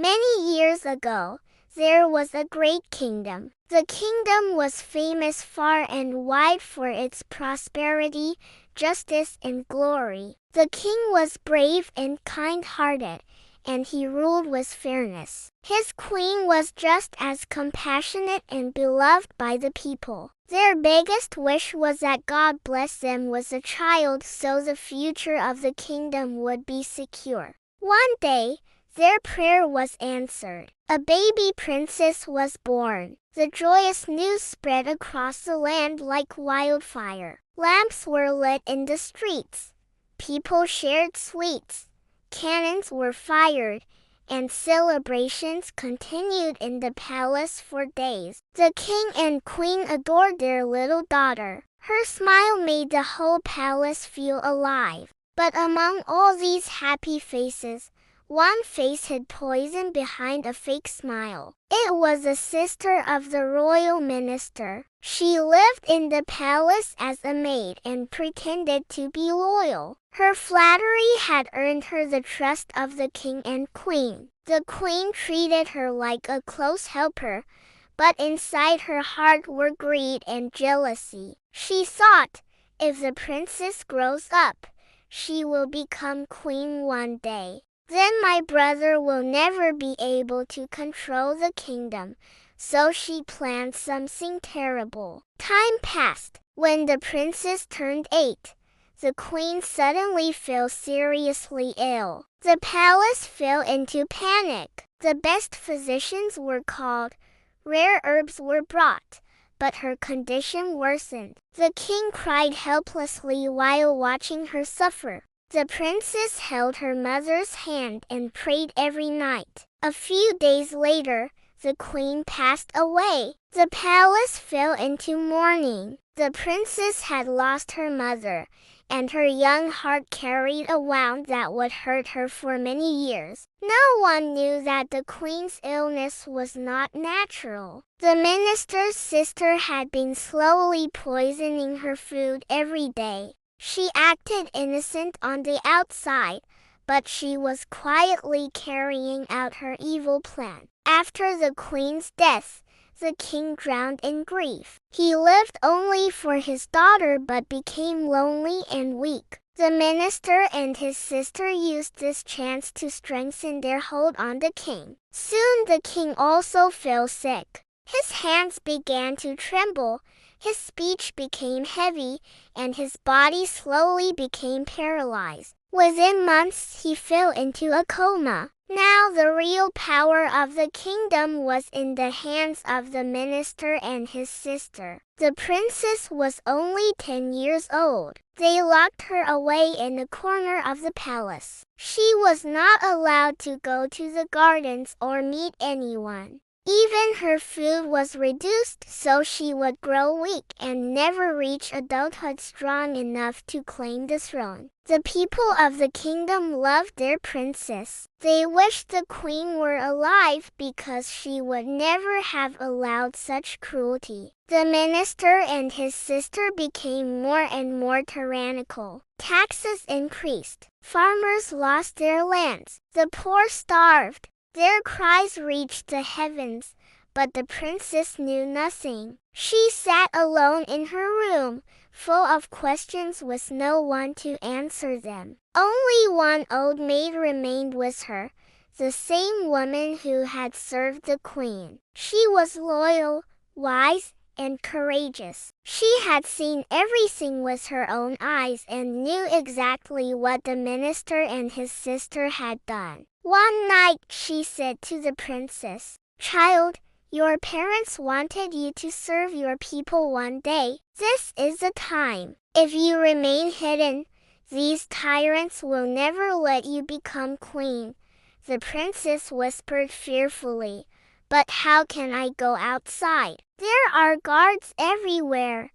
Many years ago, there was a great kingdom. The kingdom was famous far and wide for its prosperity, justice, and glory. The king was brave and kind-hearted, and he ruled with fairness. His queen was just as compassionate and beloved by the people. Their biggest wish was that God bless them with a child so the future of the kingdom would be secure. One day, their prayer was answered. A baby princess was born. The joyous news spread across the land like wildfire. Lamps were lit in the streets. People shared sweets. Cannons were fired, and celebrations continued in the palace for days. The king and queen adored their little daughter. Her smile made the whole palace feel alive. But among all these happy faces, one face hid poison behind a fake smile. It was the sister of the royal minister. She lived in the palace as a maid and pretended to be loyal. Her flattery had earned her the trust of the king and queen. The queen treated her like a close helper, but inside her heart were greed and jealousy. She thought, if the princess grows up, she will become queen one day. Then my brother will never be able to control the kingdom, so she planned something terrible. Time passed. When the princess turned 8, the queen suddenly fell seriously ill. The palace fell into panic. The best physicians were called. Rare herbs were brought, but her condition worsened. The king cried helplessly while watching her suffer. The princess held her mother's hand and prayed every night. A few days later, the queen passed away. The palace fell into mourning. The princess had lost her mother, and her young heart carried a wound that would hurt her for many years. No one knew that the queen's illness was not natural. The minister's sister had been slowly poisoning her food every day. She acted innocent on the outside, but she was quietly carrying out her evil plan. After the queen's death, the king drowned in grief. He lived only for his daughter but became lonely and weak. The minister and his sister used this chance to strengthen their hold on the king. Soon the king also fell sick. His hands began to tremble, his speech became heavy, and his body slowly became paralyzed. Within months he fell into a coma. Now the real power of the kingdom was in the hands of the minister and his sister. The princess was only 10 years old. They locked her away in a corner of the palace. She was not allowed to go to the gardens or meet anyone. Even her food was reduced so she would grow weak and never reach adulthood strong enough to claim the throne. The people of the kingdom loved their princess. They wished the queen were alive because she would never have allowed such cruelty. The minister and his sister became more and more tyrannical. Taxes increased. Farmers lost their lands. The poor starved. Their cries reached the heavens, but the princess knew nothing. She sat alone in her room, full of questions with no one to answer them. Only one old maid remained with her, the same woman who had served the queen. She was loyal, wise, and courageous. She had seen everything with her own eyes and knew exactly what the minister and his sister had done. One night she said to the princess, "Child, your parents wanted you to serve your people one day. This is the time. If you remain hidden, these tyrants will never let you become queen." The princess whispered fearfully, "But how can I go outside? There are guards everywhere."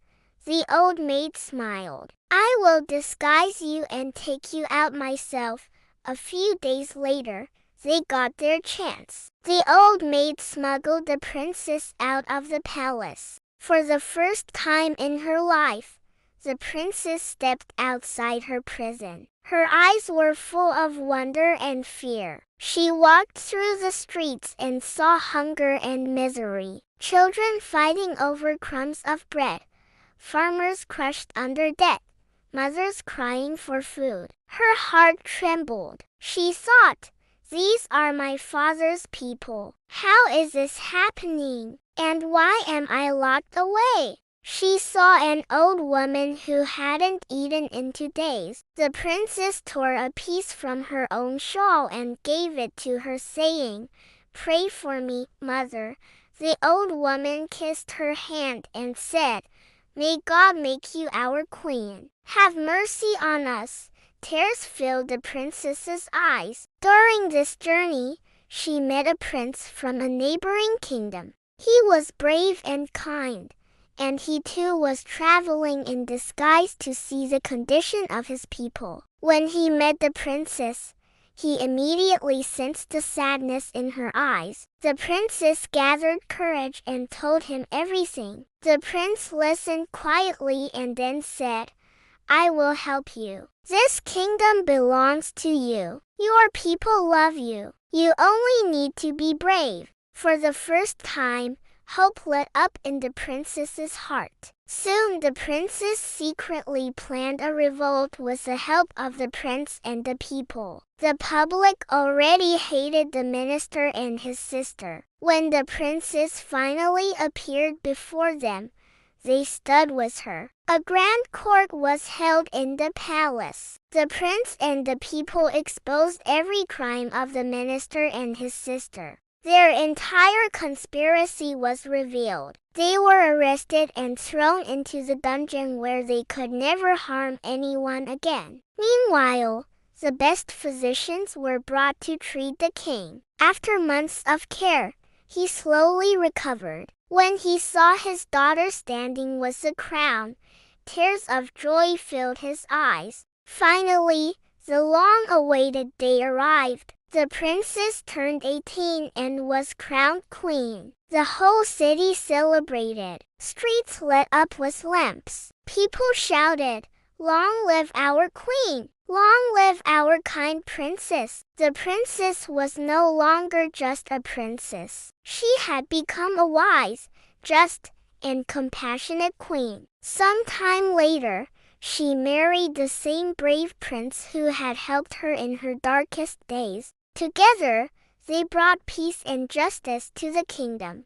The old maid smiled. "I will disguise you and take you out myself." A few days later, they got their chance. The old maid smuggled the princess out of the palace. For the first time in her life, the princess stepped outside her prison. Her eyes were full of wonder and fear. She walked through the streets and saw hunger and misery, children fighting over crumbs of bread, farmers crushed under debt, mothers crying for food. Her heart trembled. She thought, "These are my father's people. How is this happening? And why am I locked away?" She saw an old woman who hadn't eaten in 2 days. The princess tore a piece from her own shawl and gave it to her, saying, "Pray for me, mother." The old woman kissed her hand and said, "May God make you our queen. Have mercy on us." Tears filled the princess's eyes. During this journey, she met a prince from a neighboring kingdom. He was brave and kind, and he too was traveling in disguise to see the condition of his people. When he met the princess, he immediately sensed the sadness in her eyes. The princess gathered courage and told him everything. The prince listened quietly and then said, "I will help you. This kingdom belongs to you. Your people love you. You only need to be brave." For the first time, hope lit up in the princess's heart. Soon the princess secretly planned a revolt with the help of the prince and the people. The public already hated the minister and his sister. When the princess finally appeared before them, they stood with her. A grand court was held in the palace. The prince and the people exposed every crime of the minister and his sister. Their entire conspiracy was revealed. They were arrested and thrown into the dungeon where they could never harm anyone again. Meanwhile, the best physicians were brought to treat the king. After months of care, he slowly recovered. When he saw his daughter standing with the crown, tears of joy filled his eyes. Finally, the long-awaited day arrived. The princess turned 18 and was crowned queen. The whole city celebrated. Streets lit up with lamps. People shouted, "Long live our queen! Long live our kind princess!" The princess was no longer just a princess. She had become a wise, just, and compassionate queen. Some time later, she married the same brave prince who had helped her in her darkest days. Together, they brought peace and justice to the kingdom.